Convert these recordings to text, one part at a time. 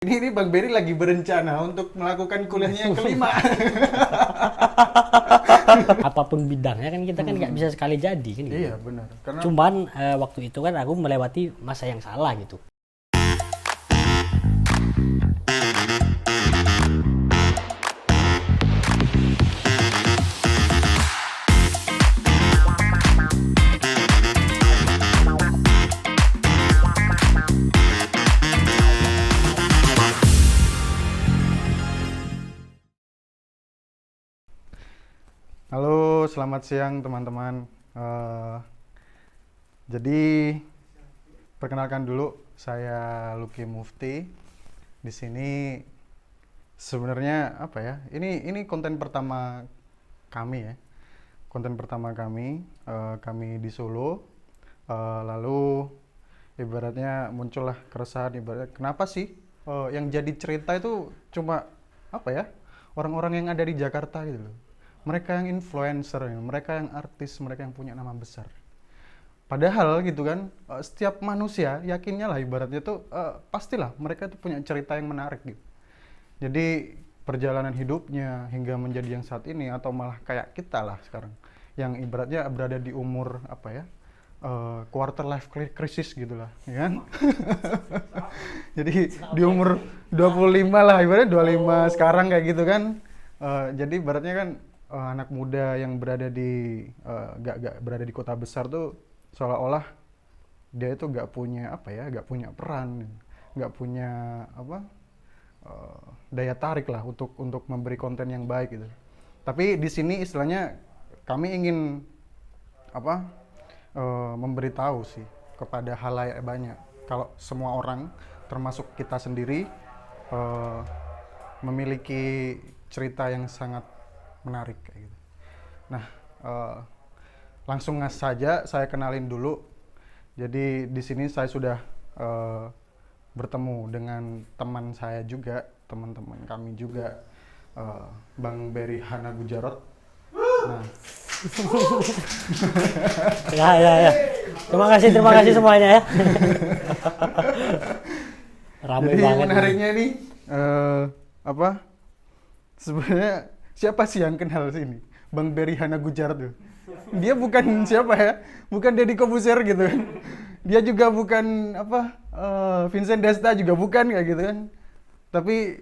Ini Bang Berry lagi berencana untuk melakukan kuliahnya yang kelima. Apapun bidangnya kan kita kan nggak bisa sekali jadi kan gitu. Iya benar. Karena Cuman waktu itu kan aku melewati masa yang salah gitu. halo, selamat siang teman-teman. Jadi perkenalkan dulu, saya Lucky Mufti. Di sini sebenarnya apa ya? Ini konten pertama kami ya. Konten pertama kami, kami di Solo. Lalu ibaratnya muncullah keresahan, ibaratnya kenapa sih yang jadi cerita itu cuma apa ya? Orang-orang yang ada di Jakarta gitu loh. Mereka yang influencer, mereka yang artis, mereka yang punya nama besar. Padahal gitu kan, setiap manusia yakinnya lah ibaratnya tuh pastilah mereka tuh punya cerita yang menarik gitu. Jadi perjalanan hidupnya hingga menjadi yang saat ini atau malah kayak kita lah sekarang, yang ibaratnya berada di umur apa ya, quarter life crisis gitulah, ya kan? Jadi di umur 25 lah ibaratnya 25 sekarang kayak gitu kan. Jadi ibaratnya kan anak muda yang berada di gak berada di kota besar tuh seolah-olah dia itu gak punya apa ya, gak punya peran, gak punya apa, daya tarik lah untuk memberi konten yang baik gitu. Tapi di sini istilahnya kami ingin apa, memberitahu sih kepada halayak banyak kalau semua orang termasuk kita sendiri memiliki cerita yang sangat menarik kayak gitu. Nah, langsung saja saya kenalin dulu. Jadi di sini saya sudah bertemu dengan teman saya juga, teman-teman kami juga, Bang Berry Hana Gujarot. Nah, Ya. Terima kasih semuanya ya. Ramai jadi banget. menariknya nih apa? Sebenarnya siapa sih yang kenal sini? Bang Berry Hana Gujarot tuh. Dia bukan siapa ya? Bukan Deddy Kobuser gitu kan. Dia juga bukan apa? Vincent Desta juga bukan kayak gitu kan. Tapi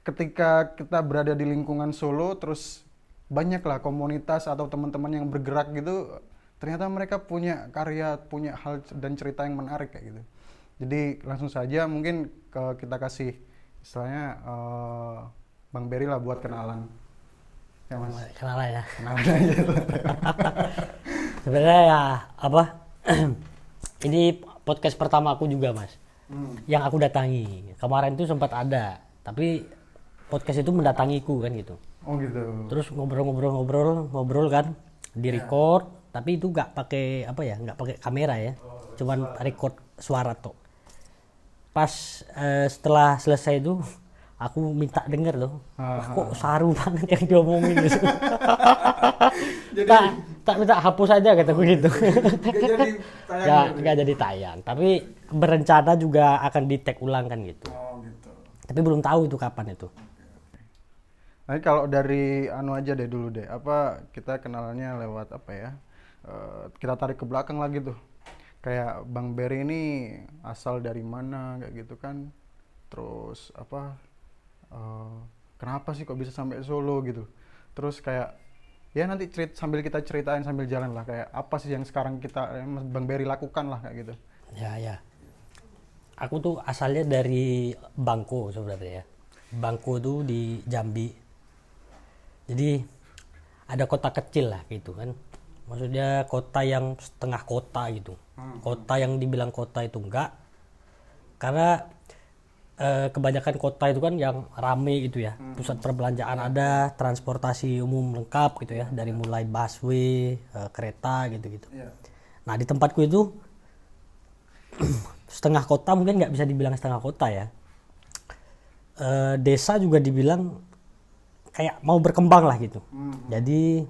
ketika kita berada di lingkungan Solo, terus banyaklah komunitas atau teman-teman yang bergerak gitu, ternyata mereka punya karya, punya hal dan cerita yang menarik kayak gitu. Jadi langsung saja mungkin kita kasih istilahnya Bang Berry lah buat kenalan. Ya Mas. Kenalan ya. Kenalan aja. Sebenarnya ya apa? Ini podcast pertama aku juga Mas. Yang aku datangi. Kemarin tuh sempat ada, tapi podcast itu mendatangiku kan gitu. Oh gitu. Terus ngobrol kan, di record, tapi itu nggak pakai apa ya, nggak pakai kamera ya, cuman record suara tuh. Pas setelah selesai itu, aku minta denger loh, wah kok saru banget yang diomongin gitu. Jadi tak minta hapus aja kataku gitu. nggak jadi tayang. Nggak jadi tayang, tapi berencana juga akan di tag ulang kan gitu. Oh gitu. Tapi belum tahu itu kapan itu. Nah, kalau dari anu aja deh dulu deh, apa kita kenalannya lewat apa ya? Kita tarik ke belakang lagi tuh. Kayak Bang Berry ini asal dari mana kayak gitu kan? Terus apa? Kenapa sih kok bisa sampai Solo gitu? Terus kayak ya nanti sambil kita ceritain sambil jalan lah, kayak apa sih yang sekarang kita Bang Berry lakukan lah kayak gitu. Ya. Aku tuh asalnya dari Bangko sebenarnya ya. Bangko tuh di Jambi. Jadi ada kota kecil lah gitu kan. Maksudnya kota yang setengah kota gitu. Kota yang dibilang kota itu enggak. Karena kebanyakan kota itu kan yang rame gitu ya. Pusat perbelanjaan ada, transportasi umum lengkap gitu ya. Dari mulai busway, kereta gitu-gitu. Nah di tempatku itu setengah kota, mungkin nggak bisa dibilang setengah kota ya. Desa juga dibilang kayak mau berkembang lah gitu. Jadi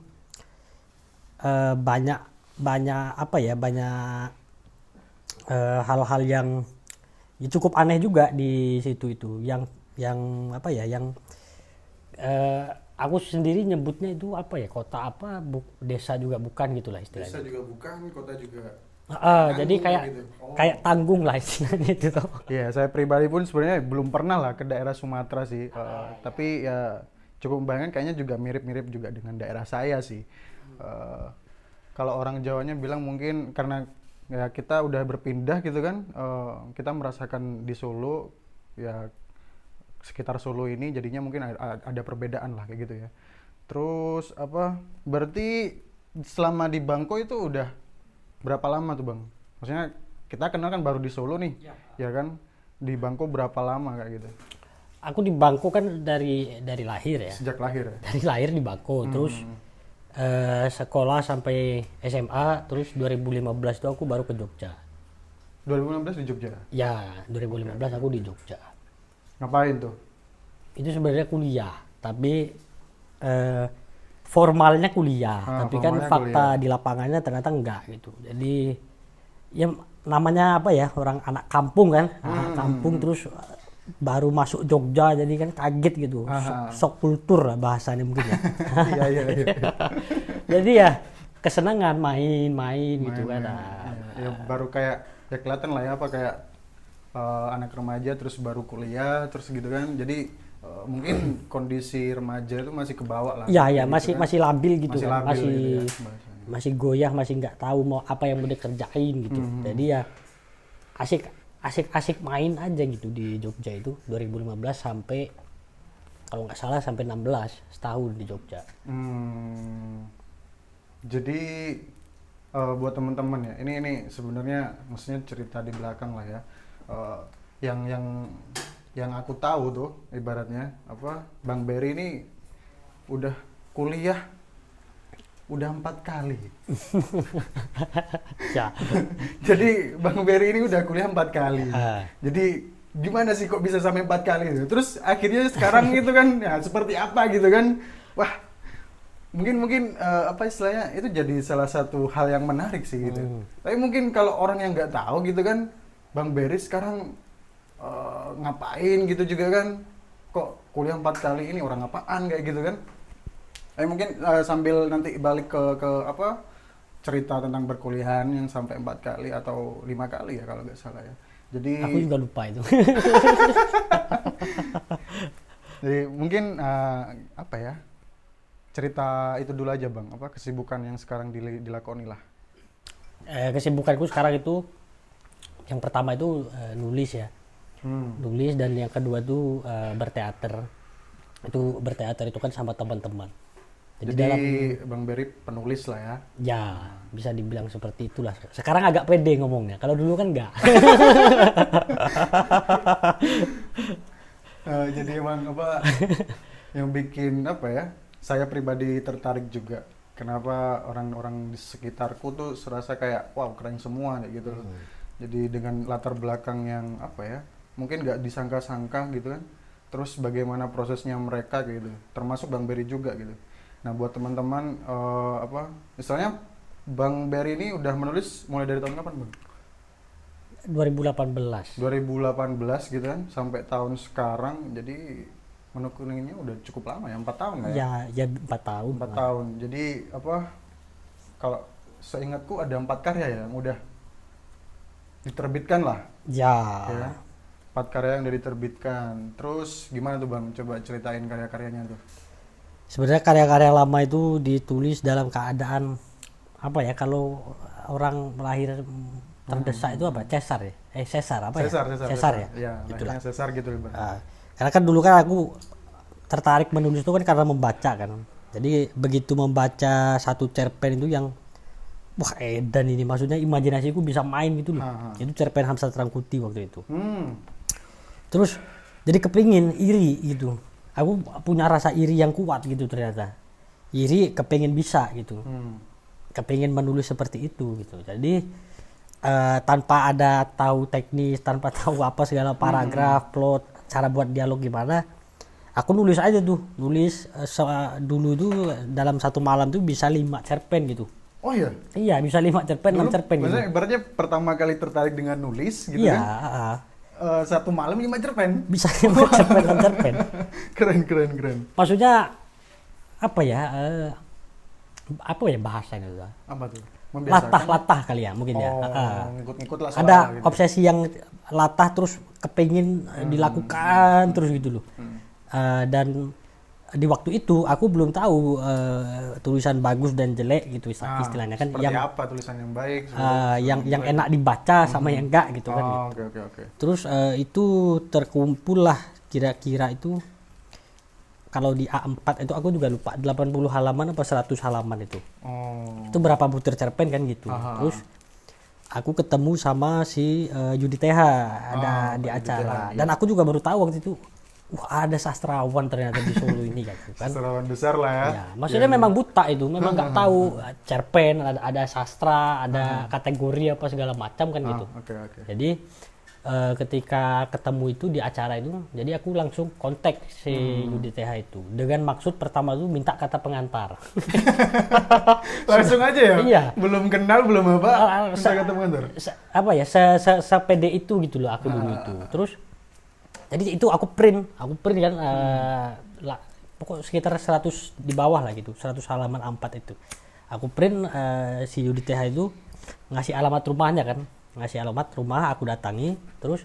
banyak apa ya, banyak hal-hal Ya cukup aneh juga di situ itu. Yang apa ya? Yang aku sendiri nyebutnya itu apa ya? Kota apa? Desa juga bukan gitulah istilahnya. Desa juga bukan, kota juga. Jadi kayak gitu. kayak tanggung lah istilahnya itu tuh. Iya, saya pribadi pun sebenarnya belum pernah lah ke daerah Sumatera sih. Tapi ya cukup membayangkan kayaknya juga mirip-mirip juga dengan daerah saya sih. Kalau orang Jawanya bilang mungkin karena ya kita udah berpindah gitu kan, kita merasakan di Solo ya sekitar Solo ini jadinya mungkin ada perbedaan lah kayak gitu ya. Terus apa? Berarti selama di Bangko itu udah berapa lama tuh Bang? Maksudnya kita kenal kan baru di Solo nih, ya kan? Di Bangko berapa lama kayak gitu? Aku di Bangko kan dari lahir ya. Sejak lahir ya? Dari lahir di Bangko, terus sekolah sampai SMA, terus 2015 itu aku baru ke Jogja. 2016 di Jogja? Ya, 2015 aku di Jogja. Ngapain tuh? Itu sebenarnya kuliah, tapi formalnya kuliah, tapi kan formalnya fakta kuliah. di lapangannya ternyata enggak gitu. Jadi ya namanya apa ya, orang anak kampung kan, anak kampung terus baru masuk Jogja jadi kan kaget gitu, shock kultur lah bahasanya mungkin ya. Iya. Jadi ya kesenangan main gitu kan. Ya, baru kayak ya kelihatan lah ya apa kayak anak remaja terus baru kuliah terus gitu kan. Jadi mungkin kondisi remaja itu masih kebawa lah. Iya, gitu masih kan. masih labil gitu Masih kan. labil Masih gitu ya, bahasanya. masih goyah, masih nggak tahu mau apa yang mau dikerjain gitu. Jadi ya asik main aja gitu di Jogja itu 2015 sampai kalau nggak salah sampai 16 setahun di Jogja. Jadi buat teman-teman ya, ini sebenarnya maksudnya cerita di belakang lah ya. Yang aku tahu tuh ibaratnya apa Bang Berry ini udah kuliah udah 4 kali. Ya. Jadi Bang Berry ini udah kuliah 4 kali. Ah. Jadi gimana sih kok bisa sampai 4 kali itu? Terus akhirnya sekarang gitu kan, ya seperti apa gitu kan? Wah, mungkin apa istilahnya itu jadi salah satu hal yang menarik sih gitu. Tapi mungkin kalau orang yang nggak tahu gitu kan, Bang Berry sekarang ngapain gitu juga kan? Kok kuliah 4 kali ini orang apaan kayak gitu kan? Mungkin sambil nanti balik ke apa cerita tentang perkuliahan yang sampai 4 kali atau 5 kali ya kalau nggak salah ya. Jadi Aku juga lupa itu. Jadi mungkin apa ya cerita itu dulu aja Bang, apa kesibukan yang sekarang dilakoni lah. Kesibukanku sekarang itu yang pertama itu nulis ya. Nulis, dan yang kedua itu berteater. Itu berteater itu kan sama teman-teman. Jadi Bang Berry penulis lah ya. Ya, bisa dibilang seperti itulah. Sekarang agak pede ngomongnya. Kalau dulu kan enggak. Jadi emang apa yang bikin apa ya? Saya pribadi tertarik juga. Kenapa orang-orang di sekitarku tuh serasa kayak wow keren semua kayak gitu. Jadi dengan latar belakang yang apa ya? Mungkin nggak disangka-sangka gitu kan. Terus bagaimana prosesnya mereka kayak gitu. Termasuk Bang Berry juga gitu. Nah buat teman-teman apa misalnya Bang Berry ini udah menulis mulai dari tahun kapan Bang? 2018 gitu kan sampai tahun sekarang, jadi menekuninya udah cukup lama ya 4 tahun lah ya? Ya 4 tahun. 4 tahun. Jadi apa kalau seingatku ada 4 karya ya yang udah diterbitkan lah. Ya. 4 karya yang udah diterbitkan. Terus gimana tuh Bang? Coba ceritain karya-karyanya tuh. Sebenarnya karya-karya lama itu ditulis dalam keadaan apa ya, kalau orang lahir terdesak itu apa? Sesar ya? Sesar apa ya? Sesar ya? Iya, Itulah. sesar gitu Bang. Karena kan dulu kan aku tertarik menulis itu kan karena membaca kan. Jadi begitu membaca satu cerpen itu yang wah edan ini, maksudnya imajinasiku bisa main gitu loh. Itu cerpen Hamzah Trangkuti waktu itu. Terus jadi kepingin iri gitu. Aku punya rasa iri yang kuat gitu ternyata. Iri kepingin bisa gitu. Kepingin menulis seperti itu gitu. Jadi tanpa ada tahu teknis, tanpa tahu apa segala paragraf, plot, cara buat dialog gimana, aku nulis aja tuh. Nulis dulu tuh dalam satu malam tuh bisa 5 cerpen gitu. Oh iya? Iya, bisa 5 cerpen, 6 cerpen gitu. Maksudnya ibaratnya pertama kali tertarik dengan nulis gitu iya, kan? satu malam 5 cerpen. Bisa cerpen. Keren. Maksudnya apa ya? Apa ya bahasanya itu? Apa tuh? Membiasakan? Latah kali ya mungkin ya. Ngikut-ngikut lah Ada soalnya gitu. obsesi yang latah terus kepingin dilakukan terus gitu loh. Dan di waktu itu aku belum tahu tulisan bagus dan jelek gitu istilahnya kan, seperti yang apa tulisan yang baik, yang enak dibaca sama yang enggak gitu kan. Oke. Terus itu terkumpul lah kira-kira itu, kalau di A4 itu aku juga lupa 80 halaman apa 100 halaman itu. Itu berapa butir cerpen kan gitu. Terus aku ketemu sama si Yudi TH ada di acara. Dan aku juga baru tahu waktu itu, wah ada sastrawan ternyata di Solo ini kan. Sastrawan besar lah ya. Ya, maksudnya memang buta itu, memang nggak tahu cerpen, ada sastra, ada kategori apa segala macam kan gitu. Oke. Jadi ketika ketemu itu di acara itu, jadi aku langsung kontak si Yudi TH itu dengan maksud pertama itu minta kata pengantar. Langsung aja ya? Iya. Belum kenal, belum apa, minta kata pengantar? Apa ya, sepede itu gitu loh aku dulu itu. Terus jadi itu aku print kan pokok sekitar 100 di bawah lah gitu, 100 halaman A4 itu. Aku print, si Yudi TH itu ngasih alamat rumahnya kan, ngasih alamat rumah, aku datangi. Terus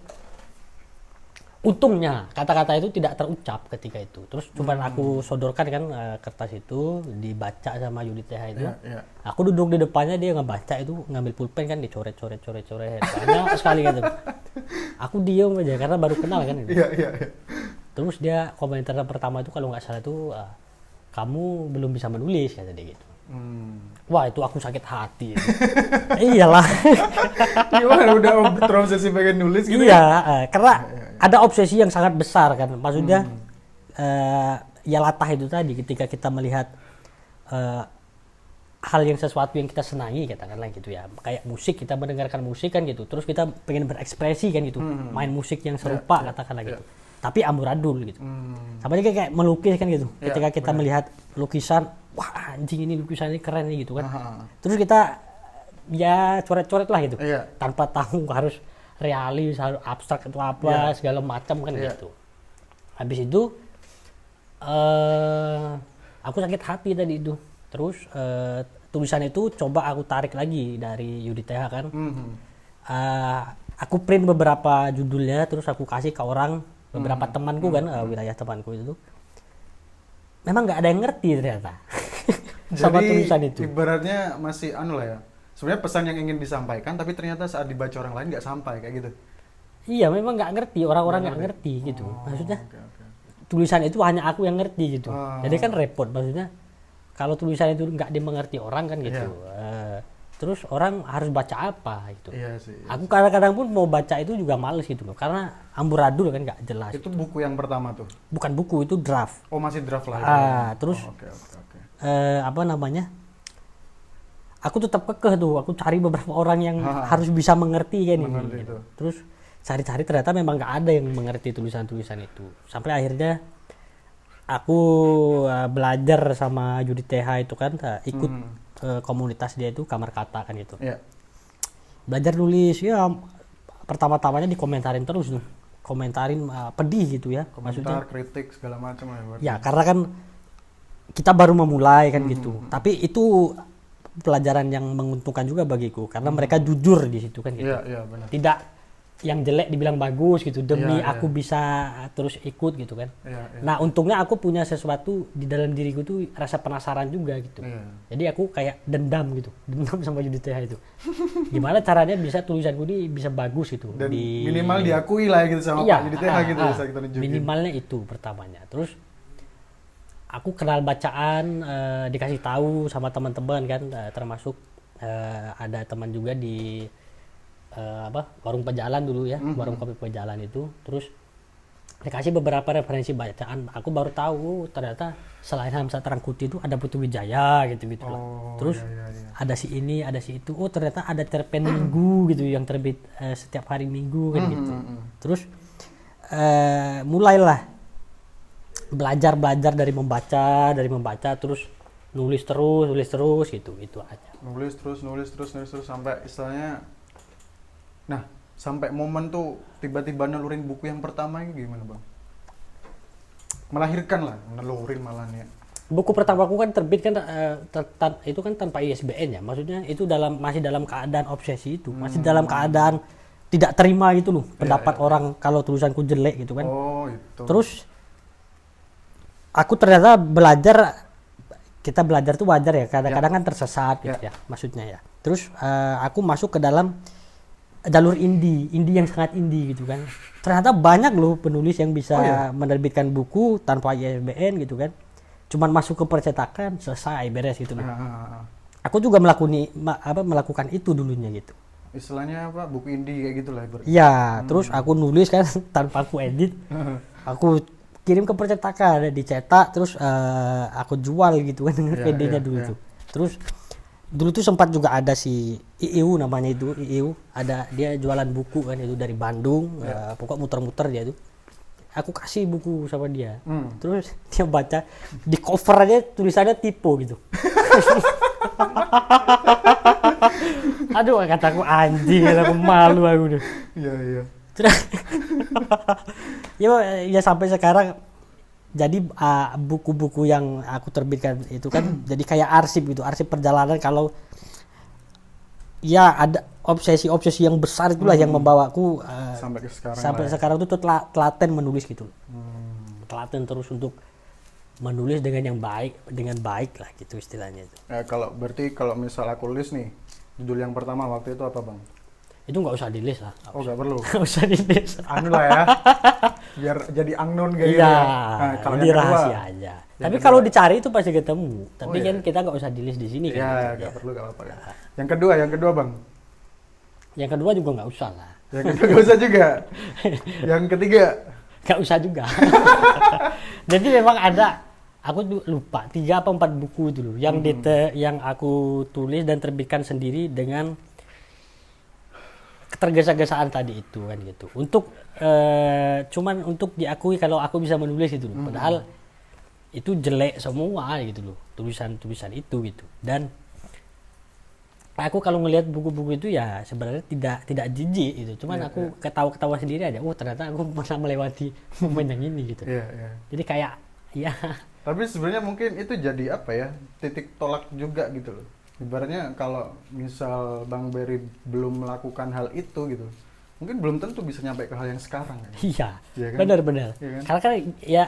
untungnya kata-kata itu tidak terucap ketika itu. Terus cuman aku sodorkan kan kertas itu, dibaca sama Yudi TH itu. Iya. Aku duduk di depannya, dia ngebaca itu, ngambil pulpen kan, dicoret banyak sekali gitu. Aku diem aja karena baru kenal kan itu. Iya. Terus dia komentar pertama itu kalau nggak salah itu, kamu belum bisa menulis kata dia gitu. Wah itu aku sakit hati. Iyalah. Gimana udah terobsesi pengen nulis gitu? Iya, karena ada obsesi yang sangat besar kan. Maksudnya ya latah itu tadi, ketika kita melihat hal yang sesuatu yang kita senangi katakanlah gitu ya, kayak musik, kita mendengarkan musik kan gitu, terus kita pengen berekspresi kan gitu, main musik yang serupa katakanlah gitu, tapi amburadul gitu. Sama aja kayak melukis kan gitu, ketika kita melihat lukisan, wah anjing ini lukisan ini keren nih gitu kan, terus kita ya coret-coret lah gitu, tanpa tahu harus realis, harus abstrak atau apa segala macam kan gitu. Habis itu aku sakit hati tadi itu. Terus tulisan itu coba aku tarik lagi dari Yudi TH kan. Aku print beberapa judulnya, terus aku kasih ke orang, beberapa temanku kan, wilayah temanku itu. Memang nggak ada yang ngerti ternyata. Sama tulisan itu. Ibaratnya masih anu lah ya. Sebenarnya pesan yang ingin disampaikan, tapi ternyata saat dibaca orang lain nggak sampai kayak gitu. Iya, memang nggak ngerti, orang-orang nggak ngerti gitu. Maksudnya tulisan itu hanya aku yang ngerti gitu. Jadi kan repot, maksudnya kalau tulisan itu nggak dimengerti orang kan gitu. Terus orang harus baca apa gitu. Iya sih. Aku kadang-kadang pun mau baca itu juga males gitu loh, karena amburadul kan nggak jelas. Itu buku yang pertama tuh? Bukan buku, itu draft. Oh masih draft lah. Terus Oke. apa namanya? Aku tetap kekeh tuh, aku cari beberapa orang yang harus bisa mengerti kan ini. Gitu. Terus cari-cari ternyata memang nggak ada yang mengerti tulisan-tulisan itu. Sampai akhirnya aku belajar sama Yudi TH itu kan, ikut komunitas dia itu Kamar Kata kan gitu. Belajar nulis ya, pertama-tamanya dikomentarin terus tuh, komentarin pedih gitu ya. Komentar, maksudnya kritik segala macam lah. Ya karena kan kita baru memulai kan gitu. Tapi itu pelajaran yang menguntungkan juga bagiku, karena mereka jujur di situ kan gitu. Iya benar. Tidak yang jelek dibilang bagus gitu demi aku bisa terus ikut gitu kan. Nah untungnya aku punya sesuatu di dalam diriku tuh, rasa penasaran juga gitu. Jadi aku kayak dendam sama Yudi TH itu. Gimana caranya bisa tulisanku ini bisa bagus gitu. Dan minimal diakui lah gitu sama Pak Yudi TH gitu. Bisa kita nunjukin. Minimalnya itu pertamanya. Terus aku kenal bacaan, dikasih tahu sama teman-teman kan, termasuk ada teman juga di warung Pejalan dulu ya, warung kopi Pejalan itu. Terus dikasih beberapa referensi bacaan, aku baru tahu ternyata selain Hamzah Trangkuti itu ada Putu Wijaya gitu loh. Terus ada si ini, ada si itu. Oh ternyata ada cerpen minggu gitu yang terbit setiap hari Minggu kan gitu. Terus mulailah belajar dari membaca terus nulis terus gitu aja. Nulis terus sampai istilahnya. Nah, sampai momen tuh tiba-tiba nelurin buku yang pertama ini gimana bang? Melahirkan lah, nelurin malah nih. Buku pertama aku kan terbit kan itu kan tanpa ISBN ya, maksudnya itu masih dalam keadaan obsesi itu, masih dalam keadaan tidak terima gitu loh pendapat orang kalau tulisanku jelek gitu kan. Oh itu. Terus aku ternyata kita belajar tuh wajar ya, kadang-kadang kan tersesat gitu ya maksudnya ya. Terus aku masuk ke dalam jalur indie yang sangat indie gitu kan. Ternyata banyak loh penulis yang bisa menerbitkan buku tanpa ISBN gitu kan. Cuman masuk ke percetakan, selesai, beres gitu loh. Aku juga melakukan itu dulunya gitu. Istilahnya apa? Buku indie kayak gitu lah ibaratnya. Iya, terus aku nulis kan tanpa aku edit. Aku kirim ke percetakan, dicetak, terus aku jual gitu kan dengan PD-nya dulu tuh. Terus dulu tuh sempat juga ada si IIU namanya itu, IIU, ada dia jualan buku kan itu dari Bandung, pokok muter-muter dia tuh. Aku kasih buku sama dia, terus dia baca, di cover aja tulisannya typo gitu. Aduh, kataku anjing, aku malu aku deh. Iya. Terus, ya sampai sekarang, jadi buku-buku yang aku terbitkan itu kan jadi kayak arsip gitu, arsip perjalanan. Kalau ya ada obsesi yang besar itulah yang membawaku sampai sekarang tuh telaten menulis gitu. Telaten terus untuk menulis dengan baik lah gitu istilahnya itu. Kalau misal aku list nih, judul yang pertama waktu itu apa bang? Itu nggak usah di-list lah. Nggak perlu. Nggak usah di-list. Anu lah ya, biar jadi unknown kayak gitu. Iya, Kalau jadi rahasia aja. Tapi kalau dicari itu pasti ketemu. Tapi kan kita nggak usah di-list di sini. Iya, nggak perlu, nggak apa-apa. Ya. Yang kedua bang? Yang kedua juga nggak usah lah. Yang kedua nggak usah juga. Yang ketiga? Nggak usah juga. Jadi memang ada, aku lupa 3 atau 4 buku dulu yang yang aku tulis dan terbitkan sendiri dengan ketergesa-gesaan tadi itu kan gitu. Untuk cuman untuk diakui kalau aku bisa menulis itu loh. Padahal itu jelek semua gitu loh, tulisan itu gitu. Dan aku kalau ngelihat buku-buku itu ya sebenarnya tidak jijik gitu. Cuman aku ketawa-ketawa sendiri aja. Oh, ternyata aku pernah melewati momen yang ini gitu. Jadi kayak ya. Tapi sebenarnya mungkin itu jadi apa ya? Titik tolak juga gitu loh. Ibaratnya kalau misal Bang Berry belum melakukan hal itu gitu, mungkin belum tentu bisa nyampe ke hal yang sekarang kan? Iya, kan? benar-benar. Iya kan? Karena kan ya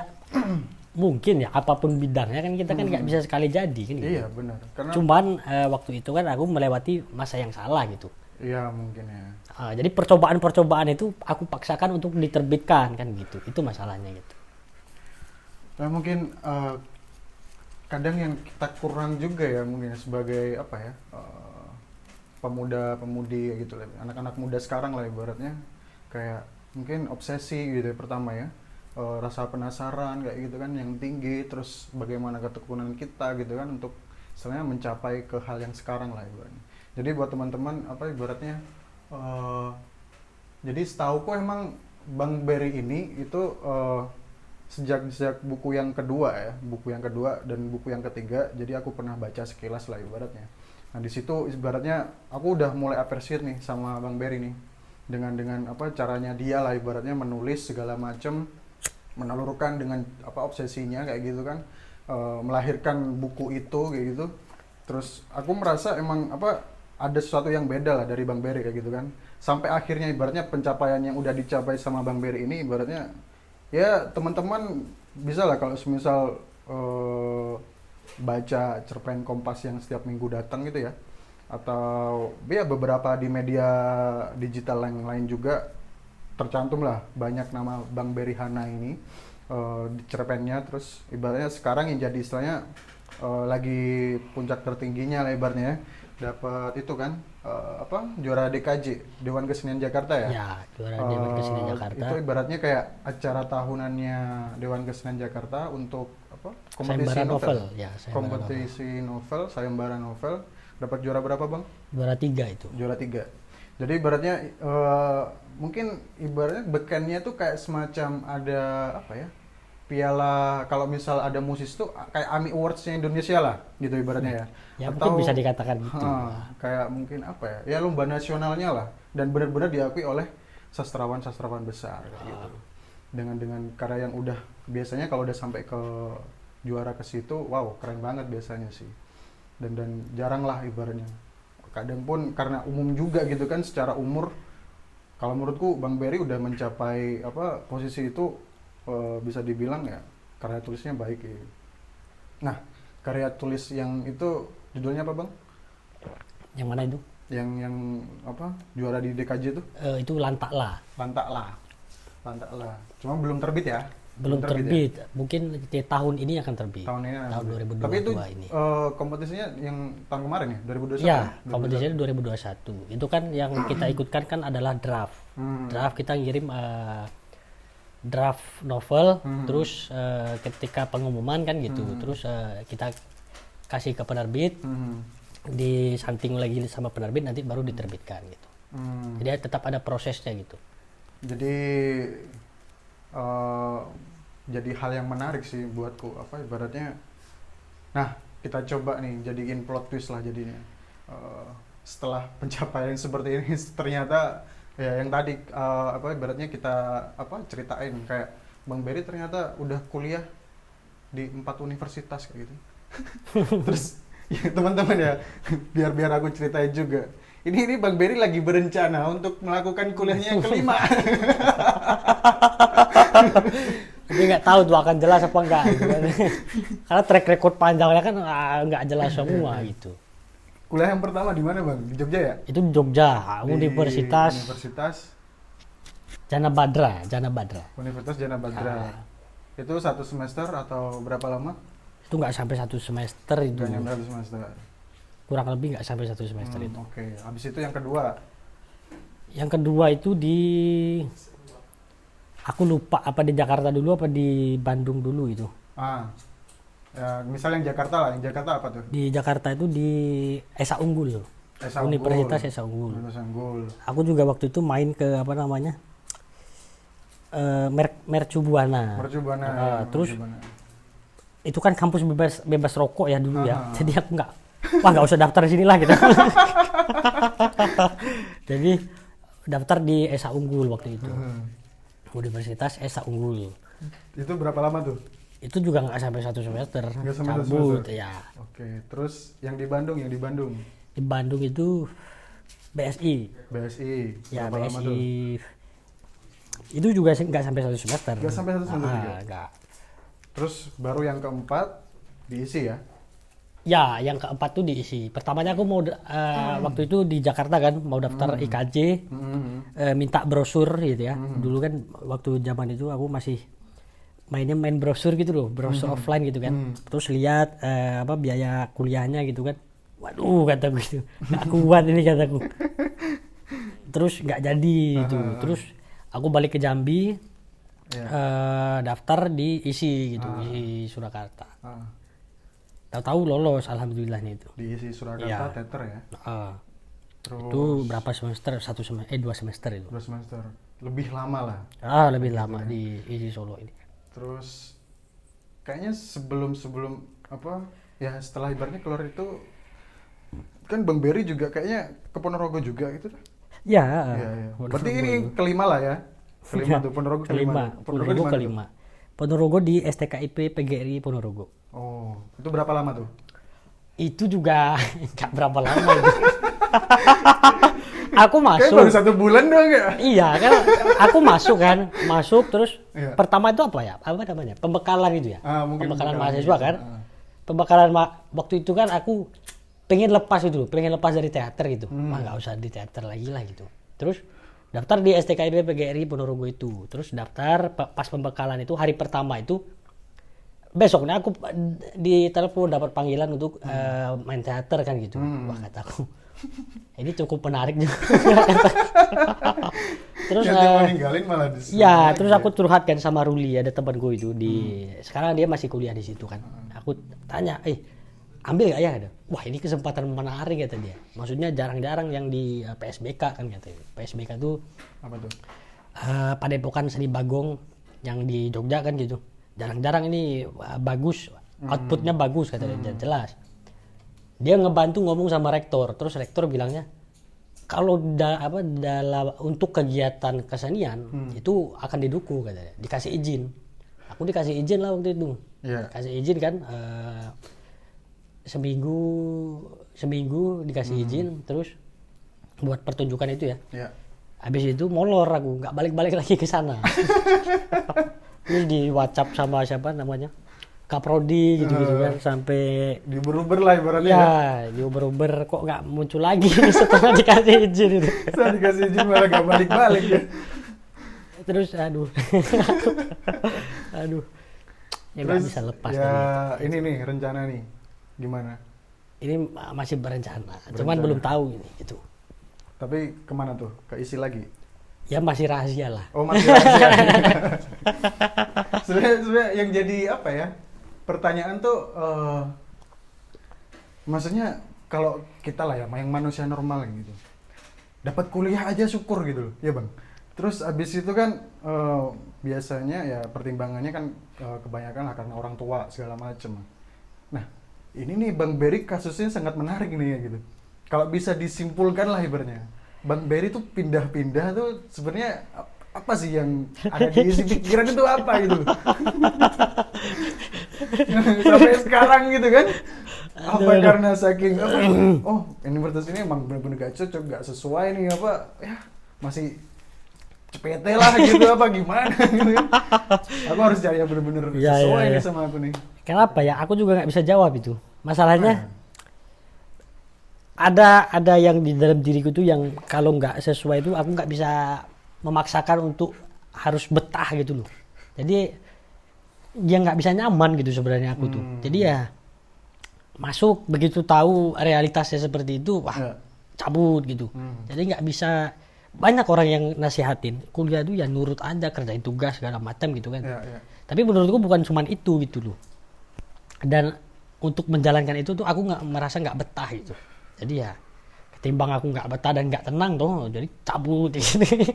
mungkin ya apapun bidangnya kan kita kan nggak bisa sekali jadi kan gitu. Iya benar. Karena cuman waktu itu kan aku melewati masa yang salah gitu. Iya mungkin ya. Jadi percobaan itu aku paksakan untuk diterbitkan kan gitu. Itu masalahnya gitu. Nah mungkin kadang yang kita kurang juga ya mungkin sebagai apa ya pemuda-pemudi gitu lah, anak-anak muda sekarang lah ibaratnya kayak mungkin obsesi gitu ya, pertama ya rasa penasaran kayak gitu kan yang tinggi, terus bagaimana ketekunan kita gitu kan untuk istilahnya mencapai ke hal yang sekarang lah ibaratnya. Jadi buat teman-teman apa ibaratnya jadi setauku emang Bang Berry ini itu sejak buku yang kedua dan buku yang ketiga, jadi aku pernah baca sekilas lah ibaratnya. Nah di situ ibaratnya aku udah mulai appreciate nih sama Bang Berry nih dengan apa caranya dia lah ibaratnya menulis segala macam, menelurkan dengan apa obsesinya kayak gitu kan, melahirkan buku itu kayak gitu. Terus aku merasa emang apa ada sesuatu yang beda lah dari Bang Berry kayak gitu kan, sampai akhirnya ibaratnya pencapaian yang udah dicapai sama Bang Berry ini ibaratnya ya teman-teman bisa lah kalau semisal baca cerpen Kompas yang setiap minggu datang gitu ya, atau ya beberapa di media digital yang lain juga tercantum lah banyak nama Bang Berry Hana ini di cerpennya. Terus ibaratnya sekarang yang jadi istilahnya lagi puncak tertingginya lah ibaratnya ya, dapat itu kan juara DKJ, Dewan Kesenian Jakarta ya? Ya, juara Dewan Kesenian Jakarta. Itu ibaratnya kayak acara tahunannya Dewan Kesenian Jakarta untuk apa? Kompetisi novel. Ya, kompetisi novel, sayembara novel. Dapat juara berapa, Bang? Juara 3 itu. Juara 3. Jadi ibaratnya mungkin ibaratnya bekennya tuh kayak semacam ada apa ya? Piala, kalau misal ada musisi tuh kayak AMI Awards-nya Indonesia lah gitu ibaratnya ya. Ya atau, mungkin bisa dikatakan gitu. Kayak mungkin apa ya? Ya lomba nasionalnya lah. dan benar-benar diakui oleh sastrawan besar kayak gitu. Dengan karya yang udah biasanya kalau udah sampai ke juara ke situ, wow keren banget biasanya sih. Dan jarang lah ibaratnya. Kadang pun karena umum juga gitu kan secara umur. Kalau menurutku Bang Berry udah mencapai posisi itu, bisa dibilang ya karya tulisnya baik ya. Nah, karya tulis yang itu judulnya apa Bang? Yang mana itu? Yang juara di DKJ itu? Itu Lantaklah. Lantaklah. Cuma belum terbit ya? Belum terbit. Mungkin di tahun ini akan terbit. Tahun ini. Tahun 2022 Tapi itu ini. Kompetisinya yang tahun kemarin ya? 2021? Ya, kompetisinya 2021. Itu kan yang kita ikutkan kan adalah draft. Draft kita ngirim draft novel, terus ketika pengumuman kan gitu. Terus kita kasih ke penerbit, disanting lagi sama penerbit, nanti baru diterbitkan gitu. Jadi tetap ada prosesnya gitu. Jadi jadi hal yang menarik sih buatku, ibaratnya. Nah, kita coba nih jadiin plot twist lah jadinya. Setelah pencapaian seperti ini ternyata ya yang tadi ibaratnya kita ceritain kayak Bang Berry ternyata udah kuliah di 4 universitas kayak gitu. Terus ya teman-teman ya, biar aku ceritain juga. Ini Bang Berry lagi berencana untuk melakukan kuliahnya yang kelima. Tapi nggak tahu tuh akan jelas apa enggak. Karena track record panjangnya kan nggak jelas semua gitu. Kuliah yang pertama di mana Bang? Di Jogja ya? Itu di Jogja, Universitas Jana Badra. Universitas Jana Badra. Itu 1 semester atau berapa lama? Itu nggak sampai 1 semester itu. Nggak nyampe 1 semester. Kurang lebih nggak sampai 1 semester itu. Oke. Habis itu yang kedua? Yang kedua itu aku lupa apa di Jakarta dulu apa di Bandung dulu itu. Ya, misal yang Jakarta lah. Yang Jakarta apa tuh? Di Jakarta itu di Esa Unggul. Universitas Esa Unggul. Aku juga waktu itu main ke Mercu Buana. Terus itu kan kampus bebas rokok ya dulu ya. Jadi aku nggak usah daftar di sini lah gitu. Jadi daftar di Esa Unggul waktu itu. Universitas Esa Unggul. Itu berapa lama tuh? Itu juga nggak sampai 1 semester. Nggak sampai 1 semester. Ya. Oke. Terus yang di Bandung? Di Bandung itu BSI. Ya, berapa lama tuh? BSI. Itu juga nggak sampai 1 semester. Nggak sampai 1 semester juga? Nggak. Terus baru yang keempat diisi ya? Ya, yang keempat tuh diisi. Pertamanya aku mau waktu itu di Jakarta kan mau daftar IKJ, minta brosur gitu ya. Dulu kan waktu zaman itu aku masih main brosur gitu loh, brosur offline gitu kan. Terus lihat biaya kuliahnya gitu kan. Waduh kataku itu, nggak kuat ini kataku. Terus nggak jadi itu. Terus aku balik ke Jambi, daftar di ISI gitu, ISI Surakarta. Tahu-tahu lolos alhamdulillahnya itu. Di ISI Surakarta teter ya. Terus Itu berapa semester? 2 semester itu. 2 semester. Lebih lama lah. Lebih lama di ISI Solo ini. Terus kayaknya sebelum ya setelah ibaratnya keluar itu kan Bang Berry juga kayaknya ke Ponorogo juga gitu. Ya. Berarti ini kelima lah ya. Kelima tuh Ponorogo kelima. Ponorogo kelima. Ponorogo di STKIP PGRI Ponorogo. Oh, itu berapa lama tuh? Itu juga nggak berapa lama itu. Aku masuk. Kayak baru 1 bulan doang ya? Iya, kan aku masuk terus pertama itu apa ya? Apa namanya? Pembekalan itu ya. Pembekalan mahasiswa kan. Pembekalan waktu itu kan aku pengen lepas dari teater gitu. Nggak usah di teater lagi lah gitu. Terus daftar di STKIP PGRI Ponorogo itu. Terus daftar pas pembekalan itu hari pertama itu besoknya aku di telepon dapat panggilan untuk main teater kan gitu. Wah kataku ini cukup menarik juga. Terus ninggalin malah ya terus aku curhat kan sama Ruli, ada temanku itu sekarang dia masih kuliah di situ kan. Aku tanya, ambil gak ya? Wah ini kesempatan menarik kata dia. Maksudnya jarang-jarang yang di PSBK kan katanya. PSBK itu apa tuh? Padepokan Seni Bagong yang di Jogja kan gitu. Jarang-jarang ini bagus, outputnya bagus katanya, jelas. Dia ngebantu ngomong sama rektor, terus rektor bilangnya, kalau dalam untuk kegiatan kesenian itu akan didukung katanya, dikasih izin. Aku dikasih izin lah waktu itu. Iya. Kasih izin kan seminggu dikasih izin, terus buat pertunjukan itu ya. Iya. Habis itu molor aku, nggak balik-balik lagi ke sana. Terus di WhatsApp sama siapa namanya? Kaprodi gitu-gitu kan, sampai Diuber-uber lah ibaratnya. ya diuber-uber kok nggak muncul lagi setelah dikasih izin itu. Saya dikasih izin malah gak balik-balik ya. Terus aduh. Aduh. Ya nggak Terus bisa lepas ya dari ini nih rencana nih. Gimana? ini masih berencana. Cuman belum tahu ini gitu. Tapi kemana tuh? Keisi lagi? Ya masih rahasia lah. Oh masih rahasia. Sebenarnya yang jadi apa ya? Pertanyaan tuh maksudnya kalau kita lah ya, yang manusia normal gitu. Dapat kuliah aja syukur gitu loh, ya Bang. Terus abis itu kan biasanya ya pertimbangannya kan kebanyakan lah karena orang tua segala macem. Nah ini nih Bang Berry kasusnya sangat menarik nih ya gitu. Kalau bisa disimpulkan lah ibaratnya, Bang Berry tuh pindah-pindah tuh sebenarnya apa sih yang ada di isi pikiran itu apa gitu. Sampai sekarang gitu kan. Apa karena saking apa, oh universitas ini emang bener-bener gak cocok, gak sesuai nih apa ya, masih cepete lah gitu apa gimana gitu kan. Aku harus cari yang bener-bener sesuai nih sama aku nih. Kenapa ya? Aku juga nggak bisa jawab itu. Masalahnya ada yang di dalam diriku tuh yang kalau nggak sesuai itu aku nggak bisa memaksakan untuk harus betah gitu loh. Jadi dia nggak bisa nyaman gitu sebenarnya aku tuh. Jadi ya masuk begitu tahu realitasnya seperti itu, wah cabut gitu. Jadi nggak bisa. Banyak orang yang nasihatin kuliah itu ya nurut aja, kerjain tugas segala macam gitu kan. Tapi menurutku bukan cuman itu gitu loh. Dan untuk menjalankan itu tuh aku merasa nggak betah gitu. Jadi ya ketimbang aku nggak betah dan nggak tenang tuh, jadi cabut di sini.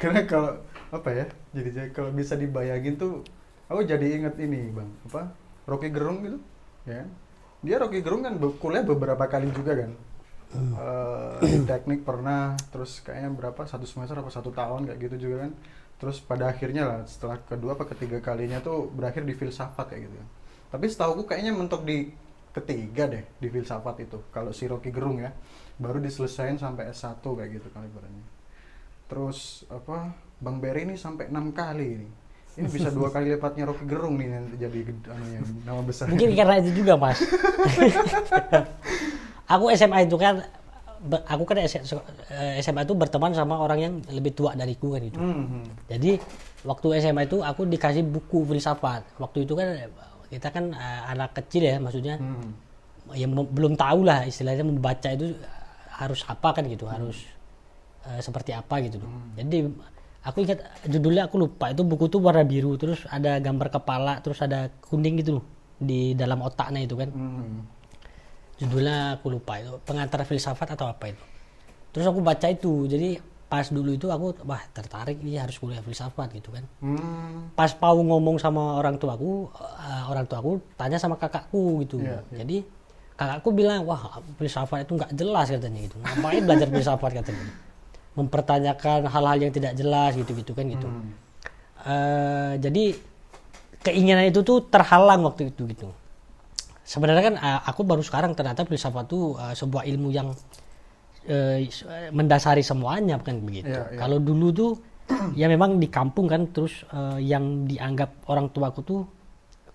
Karena kalau apa ya, jadi kalau bisa dibayangin tuh, aku jadi inget ini Bang, apa Rocky Gerung gitu, ya. Dia Rocky Gerung kan kuliah beberapa kali juga kan. Di teknik pernah, terus kayaknya berapa, 1 semester apa 1 tahun kayak gitu juga kan. Terus pada akhirnya lah setelah kedua apa ketiga kalinya tuh berakhir di filsafat kayak gitu. Tapi setauku kayaknya mentok di ketiga deh di filsafat itu. Kalau si Rocky Gerung ya, baru diselesain sampai S1 kayak gitu kali berarti. Terus apa Bang Berry ini sampai 6 kali ini. Ini bisa 2 kali lipatnya Rocky Gerung nih nanti jadi nama besar. Mungkin karena itu juga Mas. Aku SMA itu kan, SMA itu berteman sama orang yang lebih tua dariku kan itu. Jadi waktu SMA itu aku dikasih buku filsafat. Waktu itu kan kita kan anak kecil ya, maksudnya yang belum tahu lah istilahnya membaca itu harus apa kan gitu, harus seperti apa gitu. Jadi aku ingat judulnya, aku lupa, itu buku tuh warna biru, terus ada gambar kepala, terus ada kuning gitu di dalam otaknya itu kan. Judulnya aku lupa, itu pengantar filsafat atau apa itu. Terus aku baca itu, jadi pas dulu itu aku wah tertarik nih harus kuliah filsafat gitu kan. Pas mau ngomong sama orang tuaku tanya sama kakakku gitu. Jadi kakakku bilang wah filsafat itu nggak jelas katanya gitu. Ngapain belajar filsafat katanya? Mempertanyakan hal-hal yang tidak jelas gitu-gitu kan gitu. Jadi keinginan itu tuh terhalang waktu itu gitu. Sebenarnya kan aku baru sekarang ternyata filsafat itu sebuah ilmu yang mendasari semuanya kan begitu. Kalau dulu tuh ya memang di kampung kan, terus yang dianggap orang tuaku tuh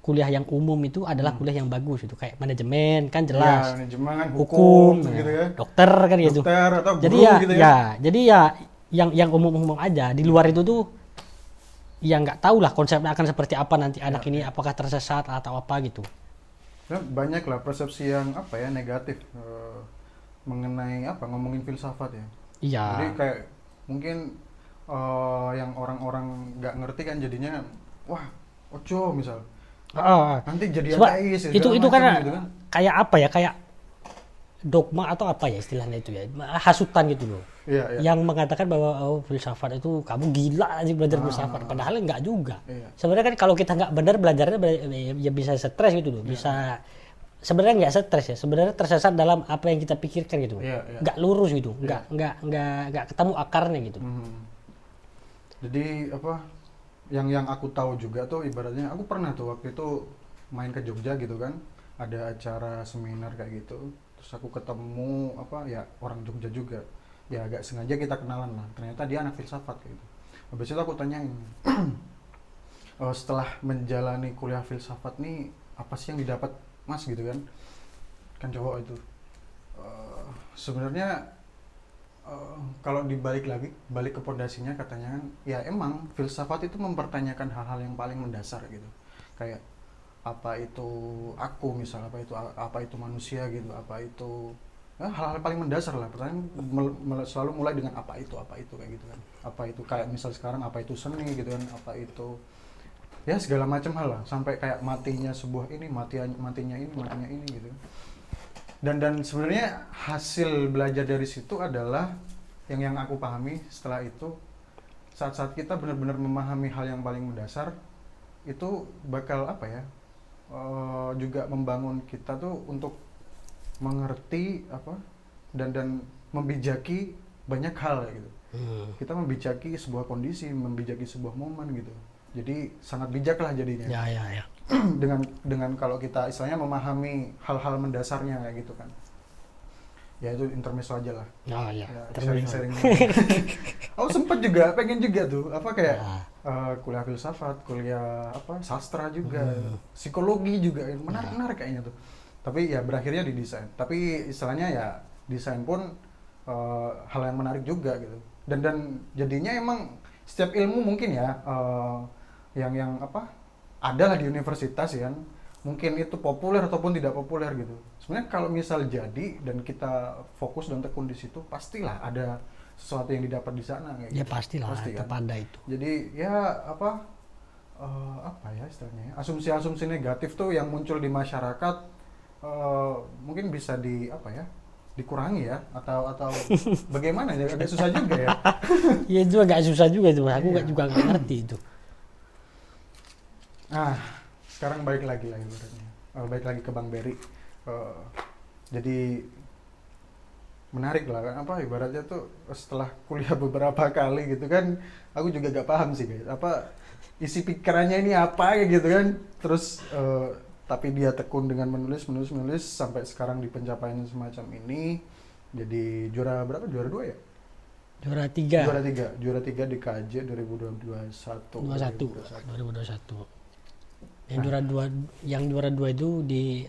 kuliah yang umum itu adalah kuliah yang bagus itu, kayak manajemen kan jelas, manajemen, hukum gitu ya, dokter kan gitu. Dokter atau guru jadi ya, gitu ya. Jadi ya yang umum-umum aja. Di luar itu tuh ya nggak tahu lah konsepnya akan seperti apa nanti anak ini, apakah tersesat atau apa gitu. Ya, banyak lah persepsi yang apa ya negatif mengenai apa ngomongin filsafat ya. Iya. Jadi kayak mungkin yang orang-orang nggak ngerti kan jadinya wah ojo misal. Nanti jadi ateis itu kan gitu kan kayak apa ya, kayak dogma atau apa ya istilahnya itu ya, hasutan gitu loh. Yang mengatakan bahwa filsafat itu kamu gila aja belajar filsafat, padahal enggak juga. Sebenarnya kan kalau kita nggak benar belajarnya ya bisa stres gitu loh, bisa sebenarnya nggak stres ya, sebenarnya tersesat dalam apa yang kita pikirkan gitu, Iya, iya. nggak lurus gitu, nggak ketemu akarnya gitu. Jadi apa yang aku tahu juga tuh ibaratnya aku pernah tuh waktu itu main ke Jogja gitu kan, ada acara seminar kayak gitu, terus aku ketemu apa ya orang Jogja juga, ya agak sengaja kita kenalan lah, ternyata dia anak filsafat kayak gitu. Habis itu aku tanyain setelah menjalani kuliah filsafat nih apa sih yang didapat mas gitu kan cowok itu. Sebenarnya kalau balik ke pondasinya katanya kan ya emang filsafat itu mempertanyakan hal-hal yang paling mendasar gitu, kayak apa itu aku misal, apa itu manusia gitu, apa itu ya, hal-hal paling mendasar lah. Pertanyaan selalu mulai dengan apa itu kayak gitu kan, apa itu kayak misal sekarang apa itu seni gitu kan, apa itu ya segala macam hal lah, sampai kayak matinya sebuah ini, matinya ini gitu. Dan sebenarnya hasil belajar dari situ adalah yang aku pahami setelah itu, saat kita benar-benar memahami hal yang paling mendasar itu bakal apa ya, juga membangun kita tuh untuk mengerti apa dan membijaki banyak hal gitu. Kita membijaki sebuah kondisi, membijaki sebuah momen gitu. Jadi sangat bijak lah jadinya. Ya. dengan kalau kita istilahnya memahami hal-hal mendasarnya kayak gitu kan. Ya itu intermezzo aja lah. Ya. Sharing-sharing. Aku sempet juga pengen juga tuh apa kayak kuliah filsafat, kuliah apa sastra juga, psikologi juga, menarik kayaknya tuh. Tapi ya berakhirnya di desain. Tapi istilahnya ya desain pun hal yang menarik juga gitu. Dan jadinya emang setiap ilmu mungkin ya yang apa adalah di universitas ya kan, mungkin itu populer ataupun tidak populer gitu. Sebenarnya kalau misal jadi dan kita fokus dan tekun di situ, pastilah ada sesuatu yang didapat di sana kayak Ya gitu. pastilah, Pasti tetap kan? ada itu. Jadi ya apa ya istilahnya ya, asumsi-asumsi negatif tuh yang muncul di masyarakat mungkin bisa dikurangi ya atau bagaimana ya, agak susah juga ya. Ya itu agak susah juga itu, aku Iya. juga nggak ngerti itu. Nah, sekarang balik lagi ibaratnya. Balik lagi ke Bang Berry. Jadi menarik lah kan, apa ibaratnya tuh setelah kuliah beberapa kali gitu kan, aku juga gak paham sih guys, apa isi pikirannya ini apa kayak gitu kan. Terus tapi dia tekun dengan menulis sampai sekarang di pencapaian semacam ini. Jadi juara berapa? Juara 2 ya? Juara 3. Juara 3 di KJ 2021. 2021. Yang juara 2 itu di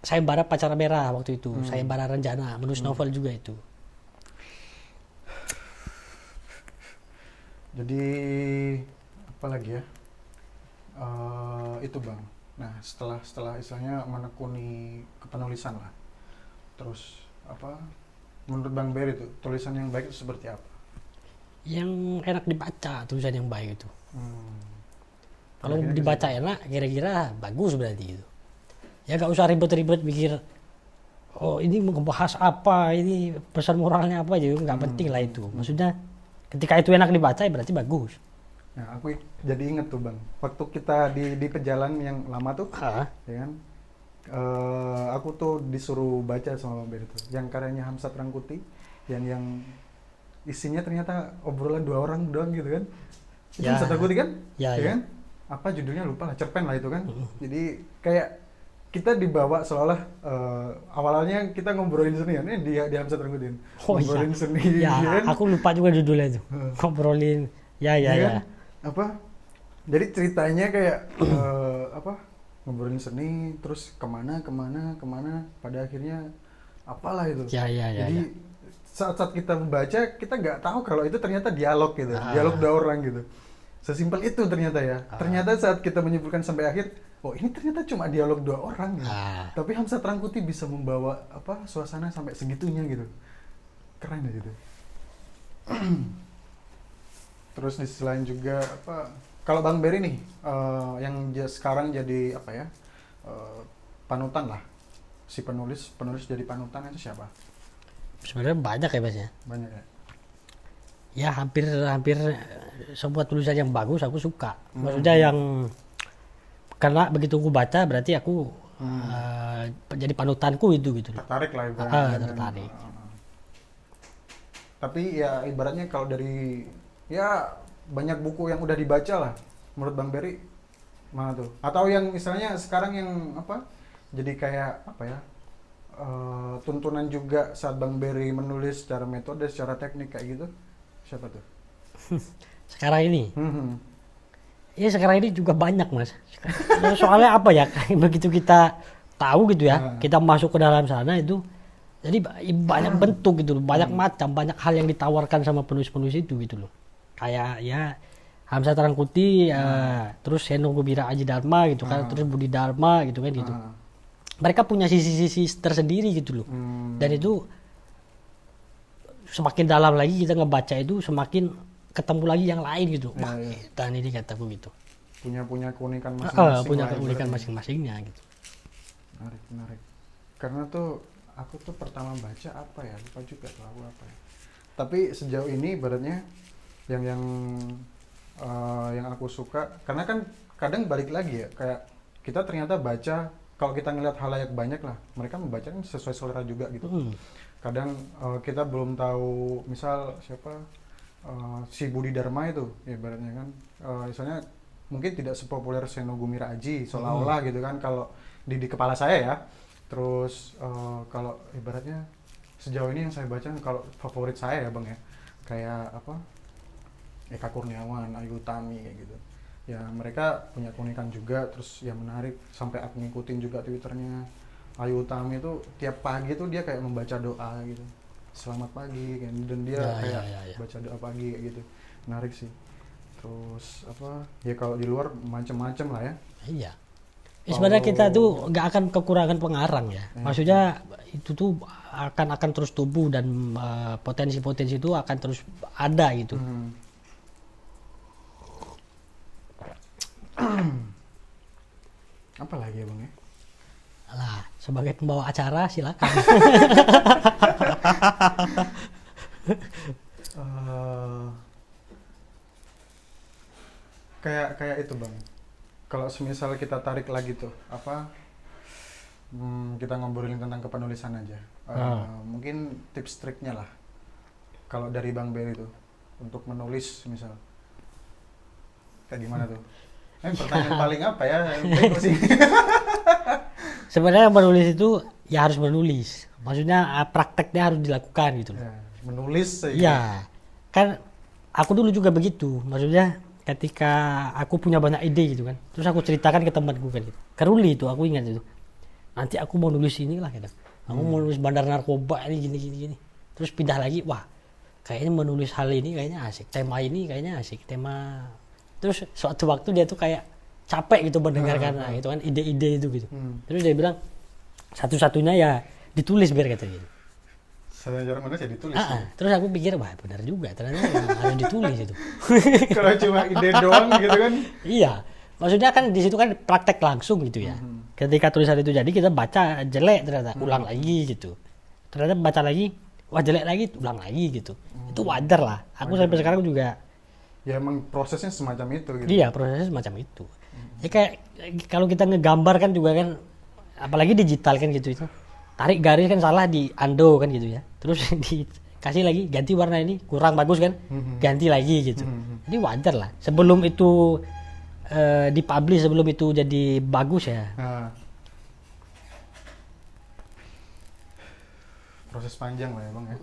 Sayembara Pacara Merah waktu itu. Sayembara Renjana, menulis novel juga itu. Jadi apa lagi ya? Itu Bang. Nah, setelah istilahnya menekuni kepenulisan lah. Terus apa? Menurut Bang Berry itu tulisan yang baik itu seperti apa? Yang enak dibaca, tulisan yang baik itu. Kalau Kira-kira dibaca enak, kira-kira bagus berarti itu. Ya gak usah ribet-ribet mikir, oh ini membahas apa, ini pesan moralnya apa, jadi nggak penting lah itu. Maksudnya ketika itu enak dibaca ya berarti bagus. Nah, aku jadi inget tuh Bang, waktu kita di pejalan yang lama tuh, ya kan, aku tuh disuruh baca sama Bang Berry tuh, yang karyanya Hamzat Rangkuti, yang isinya ternyata obrolan 2 orang doang gitu kan. Itu Ya. Hamzat Rangkuti kan? Ya. Kan? Apa judulnya lupa lah, cerpen lah itu kan. Jadi kayak kita dibawa seolah awalnya kita ngobrolin seni, ini dia Hamzat Rangkuti ngobrolin seni, Ya, kan? aku lupa juga judulnya itu. Ngobrolin. Ya. Kan? Apa? Jadi ceritanya kayak ngobrolin seni, terus kemana, pada akhirnya apalah itu. Ya. Jadi saat kita membaca, kita nggak tahu kalau itu ternyata dialog gitu, dialog 2 orang gitu. Sesimpel itu ternyata ya. Ternyata saat kita menyimpulkan sampai akhir, oh ini ternyata cuma dialog 2 orang gitu. Tapi Hamzat Rangkuti bisa membawa suasana sampai segitunya gitu. Keren ya gitu. Terus di sisi lain juga kalau Bang Berry nih yang sekarang jadi panutan lah, si penulis jadi panutan itu siapa? Sebenarnya banyak ya Mas ya. Banyak ya. Ya hampir semua tulisan yang bagus aku suka. Maksudnya yang karena begitu aku baca berarti aku jadi panutanku itu gitu loh. Tertarik lah ibaratnya. Tertarik. Tapi ya ibaratnya kalau dari ya banyak buku yang udah dibaca lah menurut Bang Berry mana tuh? Atau yang istilahnya sekarang yang apa? Jadi kayak apa ya? Tuntunan juga saat Bang Berry menulis secara metode, secara teknik kayak gitu. Siapa tuh? Sekarang ini. Ya sekarang ini juga banyak mas. Soalnya apa ya? Begitu kita tahu gitu ya, kita masuk ke dalam sana itu. Jadi banyak bentuk gitu loh, banyak macam, banyak hal yang ditawarkan sama penulis-penulis itu gitu loh. Kayak ya Hamzah Tarangkuti, terus Seno Gobira Aji Dharma gitu kan, terus Budi Dharma gitu kan gitu. Mereka punya sisi-sisi tersendiri gitu loh. Dan itu semakin dalam lagi kita ngebaca itu semakin ketemu lagi yang lain gitu. Wah, dan ini kataku gitu. Punya keunikan masing-masing. Punya keunikan masing-masingnya gitu. Menarik. Karena tuh aku tuh pertama baca apa ya, lupa juga tuh aku apa ya. Tapi sejauh ini ibaratnya yang aku suka, karena kan kadang balik lagi ya, kayak kita ternyata baca, kalau kita ngelihat halayak banyak lah, mereka membaca kan sesuai selera juga gitu. Kadang kita belum tahu, misal siapa si Budi Dharma itu, ya ibaratnya kan, misalnya mungkin tidak sepopuler Seno Gumira Aji, seolah-olah gitu kan, kalau di kepala saya ya. Terus kalau ibaratnya sejauh ini yang saya baca, kalau favorit saya ya Bang ya, kayak apa, Eka Kurniawan, Ayu Utami kayak gitu. Ya mereka punya keunikan juga, terus yang menarik sampai aku ngikutin juga Twitternya Ayu Utami itu tiap pagi tuh dia kayak membaca doa gitu, selamat pagi kan, dan dia baca doa pagi kayak gitu, menarik sih. Terus apa ya, kalau di luar macam-macam lah ya. Iya. Sebenarnya kita tuh nggak akan kekurangan pengarang ya. Maksudnya itu tuh akan terus tumbuh dan potensi-potensi itu akan terus ada gitu. Apa lagi ya Bang ya? Lah, sebagai pembawa acara silakan. Kayak itu Bang. Kalau semisal kita tarik lagi tuh apa, kita ngobrolin tentang kepenulisan aja, mungkin tips triknya lah kalau dari Bang Berry tuh untuk menulis misal kayak gimana tuh? Pertanyaan paling apa ya? Sebenarnya menulis itu ya harus menulis, maksudnya prakteknya harus dilakukan gitu. Ya, menulis ya kan aku dulu juga begitu, maksudnya ketika aku punya banyak ide gitu kan, terus aku ceritakan ke temanku kan gitu. Keruli itu aku ingat itu, nanti aku mau nulis inilah gitu, aku mau nulis bandar narkoba ini gini, terus pindah lagi, wah kayaknya menulis hal ini kayaknya asik, tema ini kayaknya asik, tema, terus suatu waktu dia tuh kayak capek gitu mendengarkan itu kan ide-ide itu gitu. Terus dia bilang satu-satunya ya ditulis biar kata gitu. Saya jarang menulis ya ditulis. Terus aku pikir wah benar juga, ternyata harus ditulis itu. Kalau cuma ide doang gitu kan? Iya, maksudnya kan di situ kan praktek langsung gitu ya. Ketika tulisan itu jadi kita baca jelek ternyata ulang lagi gitu. Ternyata baca lagi wah jelek lagi ulang lagi gitu. Itu wajar lah. Aku sampai sekarang juga. Ya emang prosesnya semacam itu gitu. Iya prosesnya semacam itu. Ya kayak kalau kita ngegambar kan juga kan, apalagi digital kan gitu itu. Tarik garis kan salah di undo kan gitu ya, terus dikasih lagi ganti warna ini kurang bagus kan, ganti lagi gitu. Jadi wajar lah sebelum itu dipublish, sebelum itu jadi bagus ya. Proses panjang lah ya Bang ya.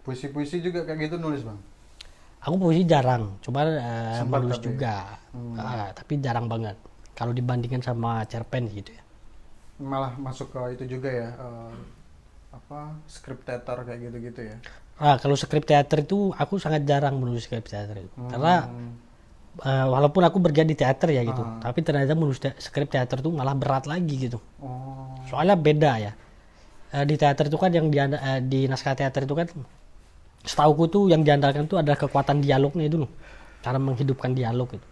Puisi-puisi juga kayak gitu nulis Bang? Aku puisi jarang, cuma menulis juga, tapi jarang banget. Kalau dibandingkan sama cerpen gitu ya. Malah masuk ke itu juga ya, apa script theater kayak gitu-gitu ya. Kalau script theater itu aku sangat jarang menulis script theater itu. Karena walaupun aku bergerak di teater ya gitu, tapi ternyata menulis script theater itu malah berat lagi gitu. Soalnya beda ya. Di teater itu kan yang di naskah teater itu kan setauku tuh yang diandalkan tuh adalah kekuatan dialognya itu loh. Cara menghidupkan dialog itu.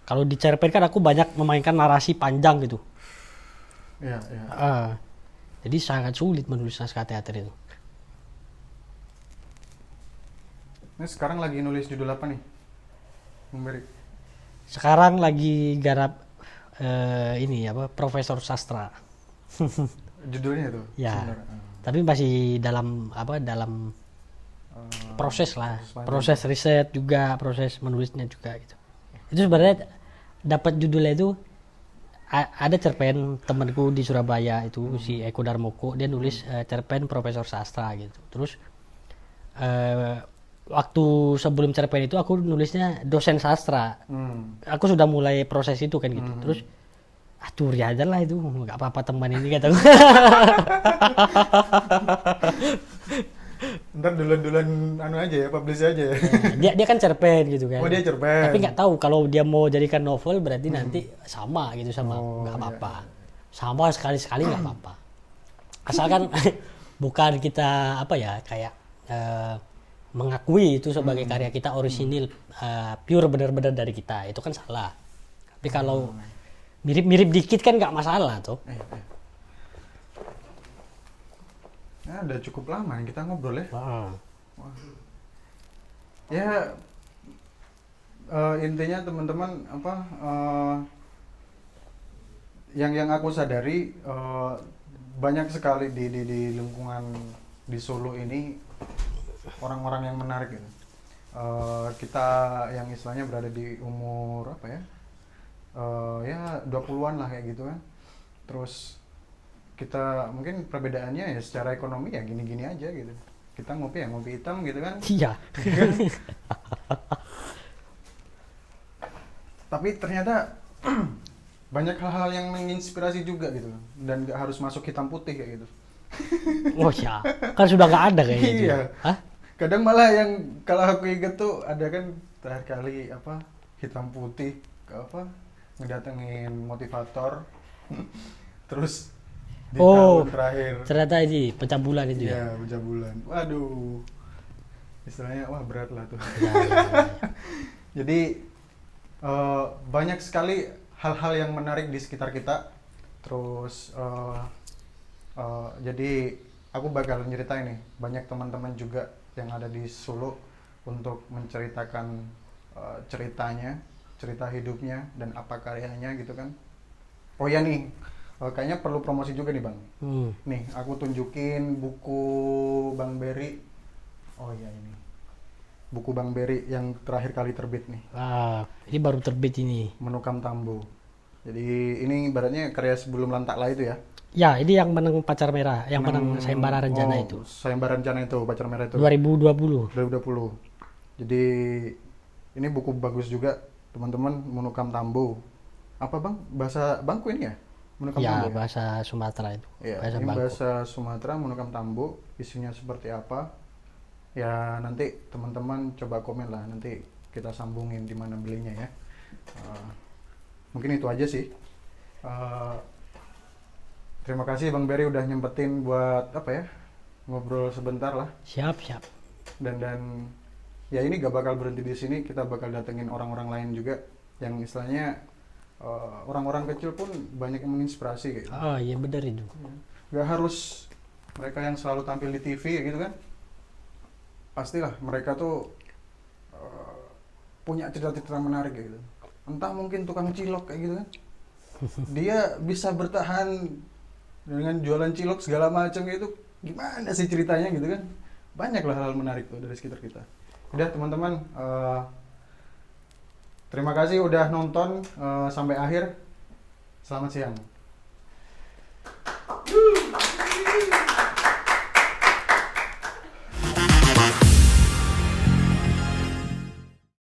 Kalau di cerpen kan aku banyak memainkan narasi panjang gitu. Iya. Jadi sangat sulit menulis naskah teater itu. Ini sekarang lagi nulis judul apa nih, Bang Berry? Sekarang lagi garap ini apa Profesor Sastra. Judulnya itu Ya. sebenarnya. Tapi masih dalam apa dalam proses lah, panjang. proses riset juga, proses menulisnya juga gitu. Itu sebenarnya dapat judulnya itu ada cerpen temanku di Surabaya itu si Eko Darmoko, dia nulis cerpen Profesor Sastra gitu. Terus waktu sebelum cerpen itu aku nulisnya dosen sastra. Aku sudah mulai proses itu kan gitu. Terus curi aja lah itu, nggak apa-apa teman ini kataku. Ntar duluan-duluan anu aja ya, publish aja ya. dia kan cerpen gitu kan. Oh, dia cerpen. Tapi nggak tahu kalau dia mau jadikan novel berarti nanti sama gitu sama Oh, nggak iya, apa-apa. Sama sekali-sekali nggak apa-apa. Asalkan bukan kita apa ya kayak mengakui itu sebagai karya kita orisinil, pure benar-benar dari kita, itu kan salah. Tapi kalau mirip-mirip dikit kan nggak masalah tuh. Nah, udah cukup lama nih kita ngobrol ya. Wah. Ya intinya teman-teman apa yang aku sadari banyak sekali di lingkungan di Solo ini orang-orang yang menarik gitu. Kita yang istilahnya berada di umur apa ya? Ya 20-an lah kayak gitu kan. Terus kita mungkin perbedaannya ya secara ekonomi ya gini-gini aja gitu. Kita ngopi ya ngopi hitam gitu kan. Iya. Tapi ternyata banyak hal-hal yang menginspirasi juga gitu dan nggak harus masuk hitam putih kayak gitu. Oh ya, kan sudah nggak ada kayaknya. Itu. Iya. Hah? Kadang malah yang kalau aku inget tuh ada kan terakhir kali apa hitam putih ke apa ngedatengin motivator terus di tahun terakhir ternyata ini pencabulan itu ya. ya pencabulan. Waduh, istilahnya wah berat lah tuh. Ya. Jadi banyak sekali hal-hal yang menarik di sekitar kita. Terus jadi aku bakal nyeritain nih banyak teman-teman juga yang ada di Solo untuk menceritakan ceritanya, cerita hidupnya dan apa karyanya gitu kan. Oh ya nih, kayaknya perlu promosi juga nih Bang. Nih, aku tunjukin buku Bang Berry. Oh iya ini. Buku Bang Berry yang terakhir kali terbit nih. Ini baru terbit ini. Menukam Tambo. Jadi ini ibaratnya karya sebelum Lantaklah itu ya. Ya, ini yang menang Pacar Merah, yang menang Sayembara Rencana itu. Sayembara Rencana itu, Pacar Merah itu. 2020. 2020. Jadi ini buku bagus juga, teman-teman. Menukam Tambo. Apa Bang? Bahasa Bangku ini ya? Menukam Ya, Tambo ya? bahasa Sumatera itu. Ya, bahasa ini Bangku. bahasa Sumatera, Menukam Tambo. Isinya seperti apa? Ya nanti teman-teman coba komen lah, nanti kita sambungin di mana belinya ya. Mungkin itu aja sih. Terima kasih Bang Berry udah nyempetin buat apa ya ngobrol sebentar lah. Siap. Dan ya ini gak bakal berhenti di sini, kita bakal datengin orang-orang lain juga yang istilahnya orang-orang kecil pun banyak yang menginspirasi kayak gitu. Iya benar itu. Gak harus mereka yang selalu tampil di TV gitu kan. Pastilah mereka tuh punya cerita-cerita menarik kayak gitu. Entah mungkin tukang cilok kayak gitu kan. Dia bisa bertahan dengan jualan cilok segala macam gitu. Gimana sih ceritanya gitu kan? Banyak lah hal menarik tuh dari sekitar kita. Udah teman-teman, terima kasih udah nonton sampai akhir. Selamat siang.